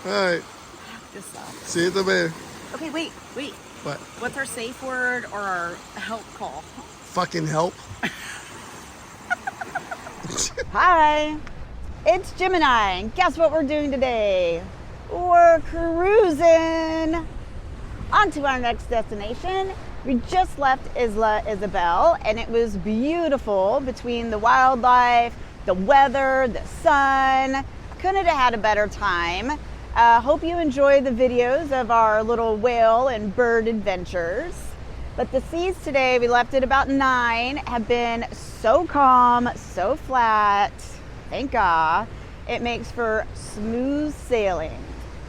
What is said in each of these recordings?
All right. Just See you at the bay. Okay, wait. What? What's our safe word or our help call? Fucking help. Hi, it's Gemini, and guess what we're doing today? We're cruising on to our next destination. We just left Isla Isabel, and it was beautiful between the wildlife, the weather, the sun. Couldn't have had a better time. Hope you enjoy the videos of our little whale and bird adventures. But the seas today, we left at about 9, have been so calm, so flat. Thank God. It makes for smooth sailing.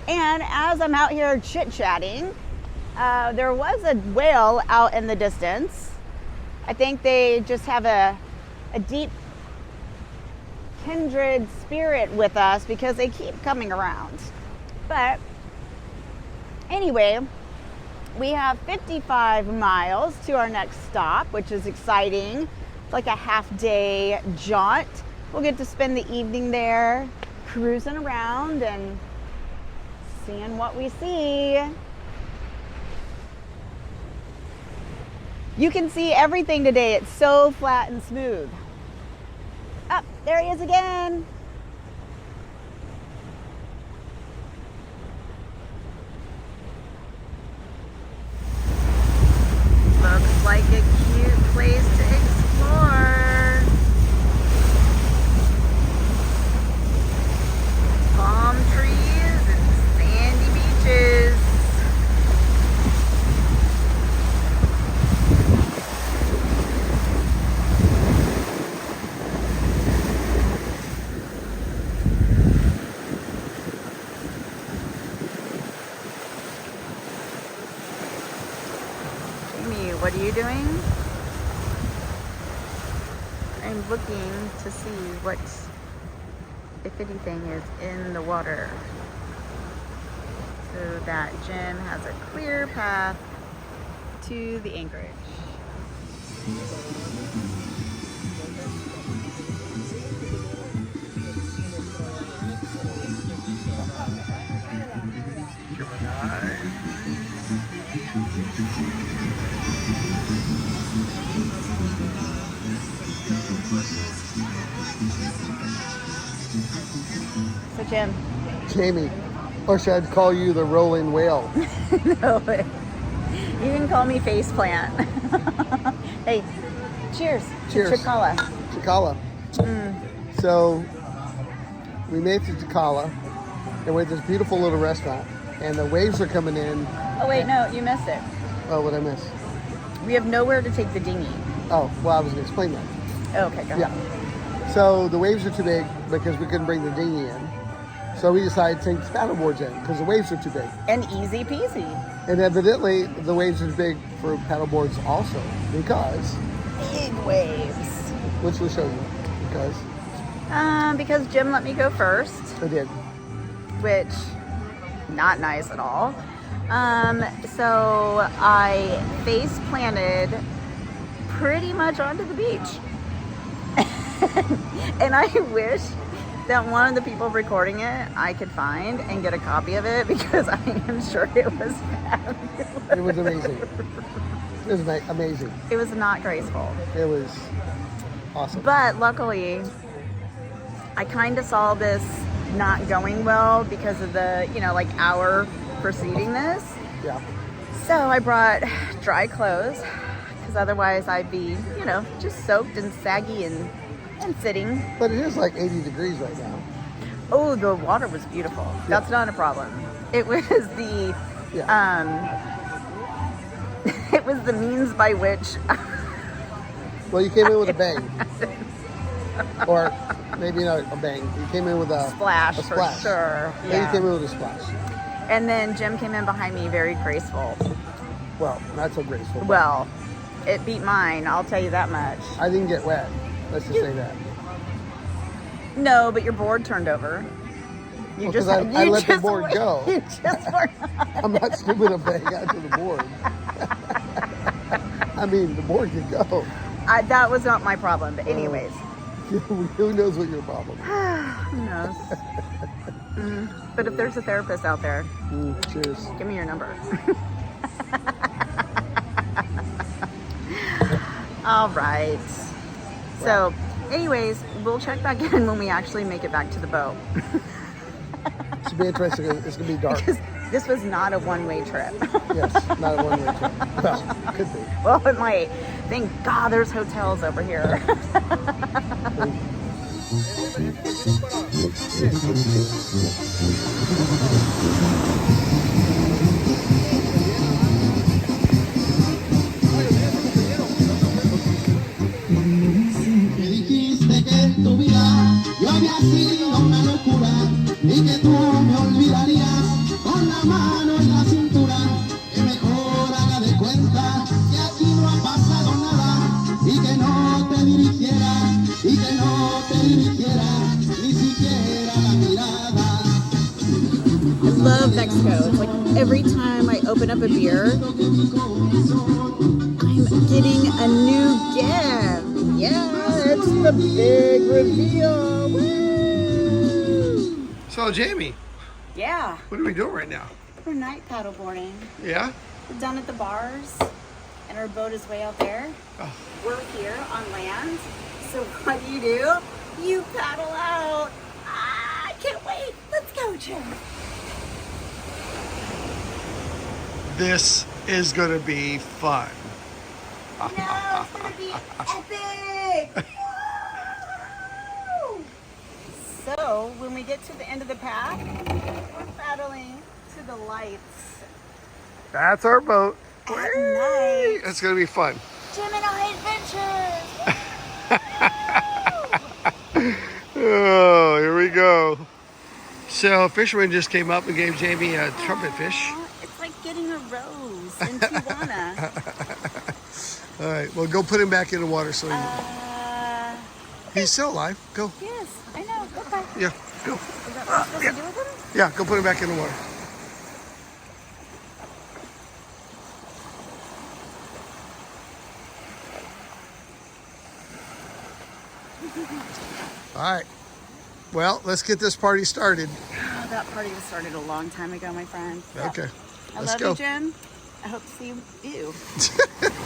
And as I'm out here chit-chatting, there was a whale out in the distance. I think they just have a deep kindred spirit with us because they keep coming around. But anyway, we have 55 miles to our next stop, which is exciting. It's like a half-day jaunt. We'll get to spend the evening there, cruising around and seeing what we see. You can see everything today. It's so flat and smooth. Oh, there he is again. Looks like a cute place to explore. Palm trees and sandy beaches. What are you doing? I'm looking to see what, if anything, is in the water so that Jim has a clear path to the anchorage. So Jim. Jamie. Or should I call you the rolling whale? No, you can call me faceplant. Hey, cheers. Cheers. Chacala. Chacala. So we made it to Chacala, and we're at this beautiful little restaurant, and the waves are coming in. Oh wait, no, you missed it. Oh, what did I miss? We have nowhere to take the dinghy. Oh, well, I was going to explain that. Oh, okay, go ahead. Yeah. So the waves are too big because we couldn't bring the dinghy in. So we decided to take the paddleboards in because the waves are too big. And easy peasy. And evidently, the waves are too big for paddleboards also because... Big waves. Which will show you. Because Jim let me go first. I did. Which, not nice at all. So I face planted pretty much onto the beach. And I wish that one of the people recording it I could find and get a copy of it because I am sure it was fabulous. It was amazing. It was amazing. It was not graceful. It was awesome. But luckily, I kind of saw this not going well because of the, like hour preceding this. Yeah. So I brought dry clothes because otherwise I'd be, just soaked and saggy and sitting. But it is like 80 degrees right now. Oh, the water was beautiful. Yeah. That's not a problem. It was the, it was the means by which. Well, you came in with a bang. Or maybe not a bang. You came in with a splash. A splash. For sure. Yeah. You came in with a splash. And then Jim came in behind me very graceful. Well, not so graceful. Well, it beat mine, I'll tell you that much. I didn't get wet. Let's just say that. No, but your board turned over. I let the board go. You just were not. I'm not stupid enough to hang out to the board. I mean, the board could go. That was not my problem, but anyways. Who knows what your problem is? Who knows? But if there's a therapist out there, Cheers. give me your number. All right. So, anyways, we'll check back in when we actually make it back to the boat. Should be interesting. It's gonna be dark. Because this was not a one-way trip. Yes, not a one-way trip. Well, could be. Well, it might. Thank God there's hotels over here. Me dijiste que en tu vida yo había sido una locura y que tú me olvidarías con la mano en la cintura. Que mejor haga de cuenta que aquí no ha pasado nada y que no te dirigiera ni siquiera la mirada. I love Mexico. It's like every time I open up a beer, I'm getting a new gift. Yeah, it's the big reveal. Woo! So, Jamie, Yeah, what are we doing right now? we're night paddleboarding. Yeah? We're down at the bars, and our boat is way out there. Oh. We're here on land. So what do? You paddle out. Ah, I can't wait. Let's go, Jim. This is gonna be fun. No, it's gonna be epic. Woo! So when we get to the end of the path, we're paddling to the lights That's our boat. at night. It's gonna be fun. Gemini Adventures. Oh, here we go. So, a fisherman just came up and gave Jamie a trumpet fish. Aw, it's like getting a rose in Tijuana. All right, well, go put him back in the water so he's still alive. Go. Yes, I know. Okay. Yeah, go. Is that what we're supposed to do with him? Yeah, go put him back in the water. All right. Well, let's get this party started. Oh, that party was started a long time ago, my friend. Okay. I Let's love go. you, Jim. I hope to see you. Ew.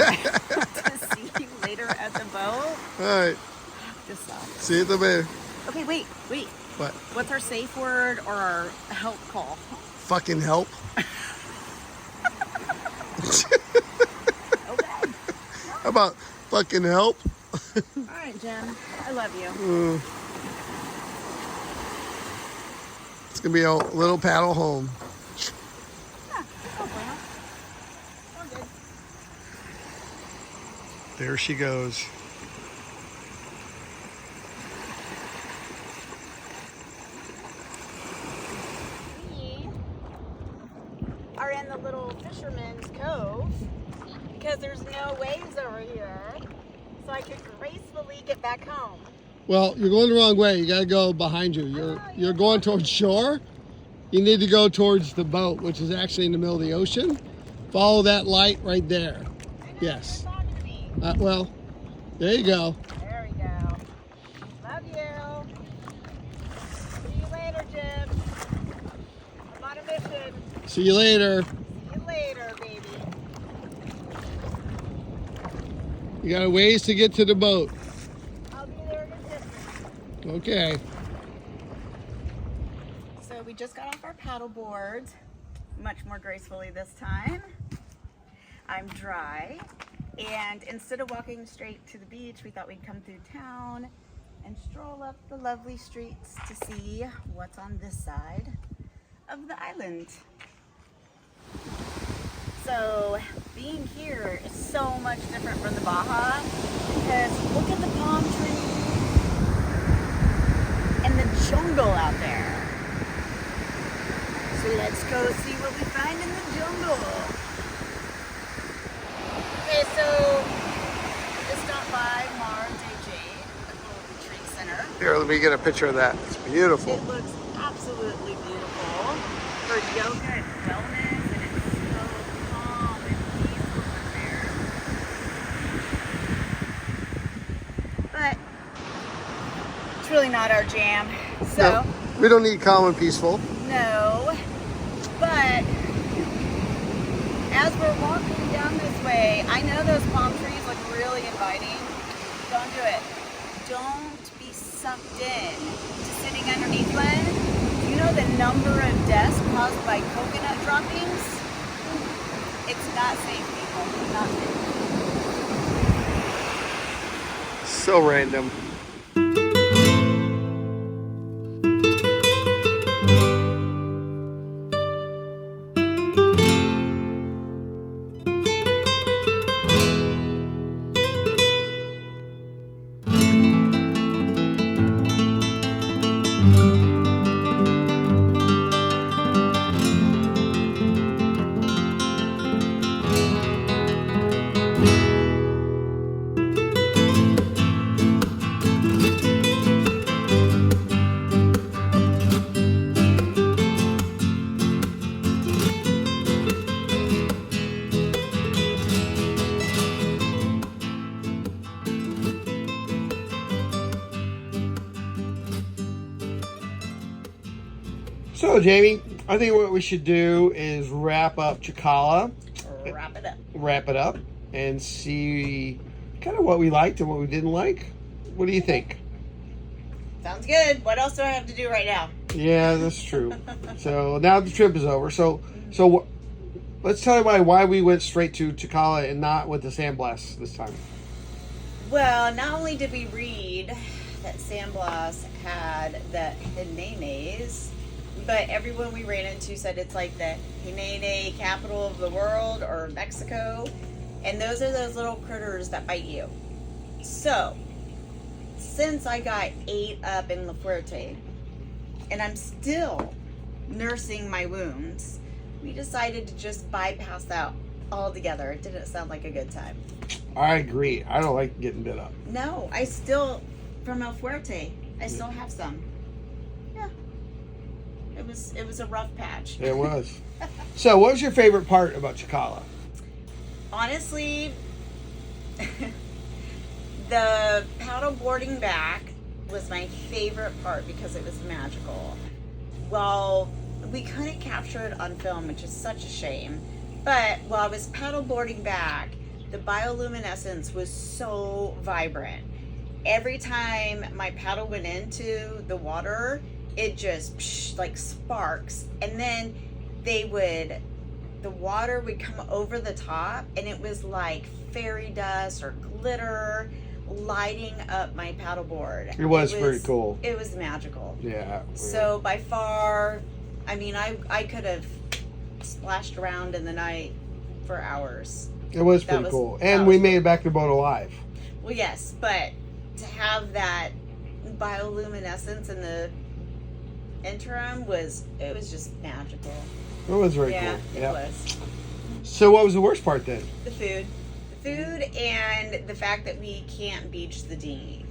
I hope to see you later at the boat. All right. Just stop. See you at the bay. Okay, wait. What? What's our safe word or our help call? Fucking help. Okay. How about fucking help? All right, Jim. I love you. It's gonna be a little paddle home. Yeah, no bueno. All good. There she goes. We are in the little fisherman's cove because there's no waves over here, so I could gracefully get back home. Well, you're going the wrong way. You gotta go behind you. You're going towards shore. You need to go towards the boat, which is actually in the middle of the ocean. Follow that light right there. I know, Yes. you're talking to me. Well, there you go. There we go. Love you. See you later, Jim. I'm on a mission. See you later. See you later, baby. You got a ways to get to the boat. I'll be there in a distance. Okay. So we just got off our paddle boards, much more gracefully this time. I'm dry, and instead of walking straight to the beach, we thought we'd come through town and stroll up the lovely streets to see what's on this side of the island. So being here is so much different from the Baja because look at the palm trees and the jungle out there. So let's go see what we find in the jungle. Okay, so just stopped by Mar de Jade, a little retreat center. Here, let me get a picture of that. It's beautiful. It looks absolutely beautiful for yoga and wellness, and it's so calm and peaceful in there. But it's really not our jam. So No, We don't need calm and peaceful. No, but as we're walking down this way, I know those palm trees look really inviting. Don't do it. Don't be sucked in to sitting underneath one. You know the number of deaths caused by coconut droppings? It's not safe, people. It's not safe. So random. So, Jamie, I think what we should do is wrap up Chacala. Wrap it up and see kind of what we liked and what we didn't like. What do you think? Sounds good. What else do I have to do right now? Yeah, that's true. So now the trip is over. So let's tell you why we went straight to Chacala and not with the Sandblast this time. Well, not only did we read that Sandblast had the Hmmms, but everyone we ran into said it's like the Hmmmm capital of the world, or Mexico. And those are those little critters that bite you. So, since I got ate up in La Fuerte, and I'm still nursing my wounds, we decided to just bypass that altogether. It didn't sound like a good time. I agree. I don't like getting bit up. No, I still, from El Fuerte, I still have some. Yeah. It was a rough patch. It was. So, what was your favorite part about Chacala? Honestly, the paddle boarding back was my favorite part because it was magical. Well, we couldn't capture it on film, which is such a shame. But while I was paddle boarding back, the bioluminescence was so vibrant. Every time my paddle went into the water, it just like sparks, and then the water would come over the top, and it was like fairy dust or glitter lighting up my paddleboard. It was pretty cool. It was magical. Yeah. So by far, I mean, I could have splashed around in the night for hours. It was pretty cool. And we made it back to the boat alive. Well, yes, but to have that bioluminescence in the interim it was just magical. It was very cool. Yeah, it was. So what was the worst part then? The food. The food and the fact that we can't beach the dinghy.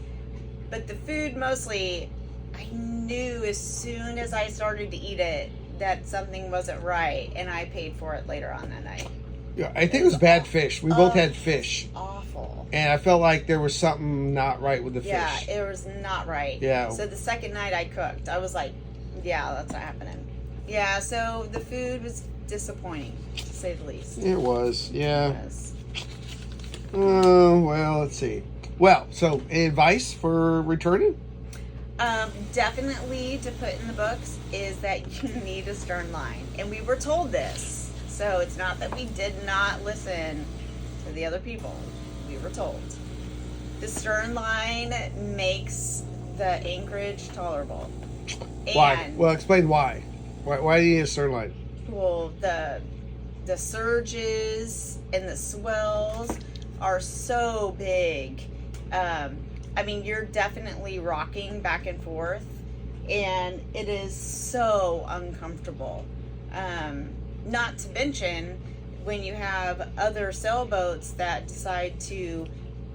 But the food mostly, I knew as soon as I started to eat it that something wasn't right, and I paid for it later on that night. Yeah, I think it was bad fish. We both had fish. Awful. And I felt like there was something not right with the Yeah, fish. it was not right. Yeah. So the second night I cooked, I was like, yeah, that's not happening. Yeah, so the food was disappointing, to say the least. It was, yeah. It was. Well, let's see. Well, so advice for returning? Definitely to put in the books is that you need a stern line. And we were told this. So it's not that we did not listen to the other people. We were told. The stern line makes the anchorage tolerable. Why? And, Well, explain why. Why do you need a stern line? well, the surges and the swells are so big. I mean, you're definitely rocking back and forth, and it is so uncomfortable. Not to mention when you have other sailboats that decide to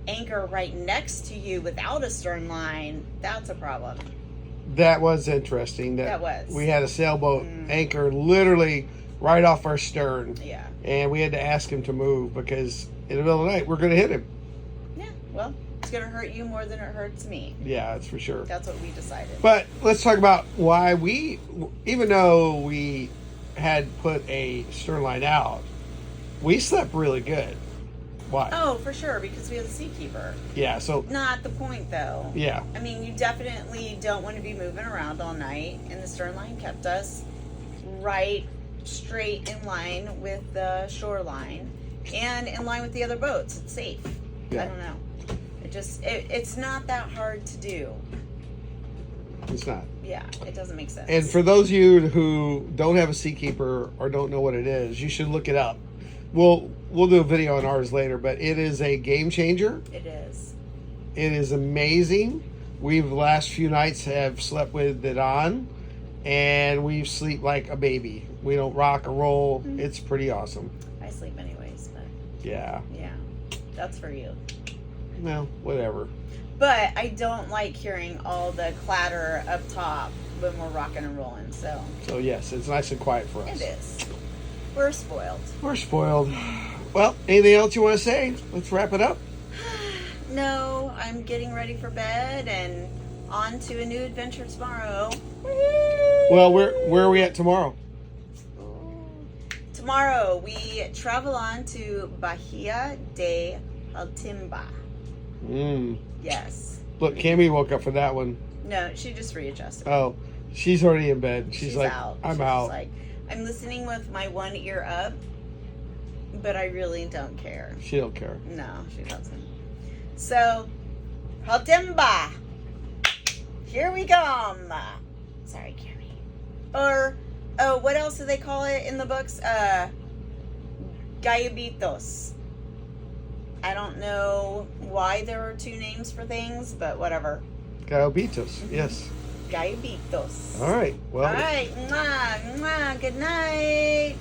anchor right next to you without a stern line, that's a problem. That was interesting. That was. We had a sailboat anchor literally right off our stern. Yeah. And we had to ask him to move because in the middle of the night we're going to hit him. Yeah, well, it's going to hurt you more than it hurts me. Yeah, that's for sure. That's what we decided. But let's talk about why even though we had put a stern line out, we slept really good. Why? Oh, for sure, because we have a seakeeper. Yeah, so... Not the point, though. Yeah. I mean, you definitely don't want to be moving around all night, and the stern line kept us right straight in line with the shoreline and in line with the other boats. It's safe. Yeah. I don't know. It's not that hard to do. It's not. Yeah, it doesn't make sense. And for those of you who don't have a seakeeper or don't know what it is, you should look it up. We'll do a video on ours later, but it is a game changer. It is. It is amazing. We've the last few nights have slept with it on, and we sleep like a baby. We don't rock or roll. Mm-hmm. It's pretty awesome. I sleep anyways, but yeah, that's for you. Well, whatever. But I don't like hearing all the clatter up top when we're rocking and rolling. So yes, it's nice and quiet for us. It is. We're spoiled. We're spoiled. Well, anything else you want to say? Let's wrap it up. No, I'm getting ready for bed and on to a new adventure tomorrow. Well, where are we at tomorrow? Tomorrow we travel on to Baja de Hmmmm. Yes. Look, Cammie woke up for that one. No, she just readjusted. Oh, she's already in bed. She's like, out. I'm She's out. Like, I'm listening with my one ear up, but I really don't care. She don't care. No, she doesn't. So, Hmmmm. Here we come. Sorry, Cammie. Or, what else do they call it in the books? Gallibitos. I don't know why there are two names for things, but whatever. Gallibitos, yes. Gallibitos. All right. Well. All right. Mwah, mwah. Good night.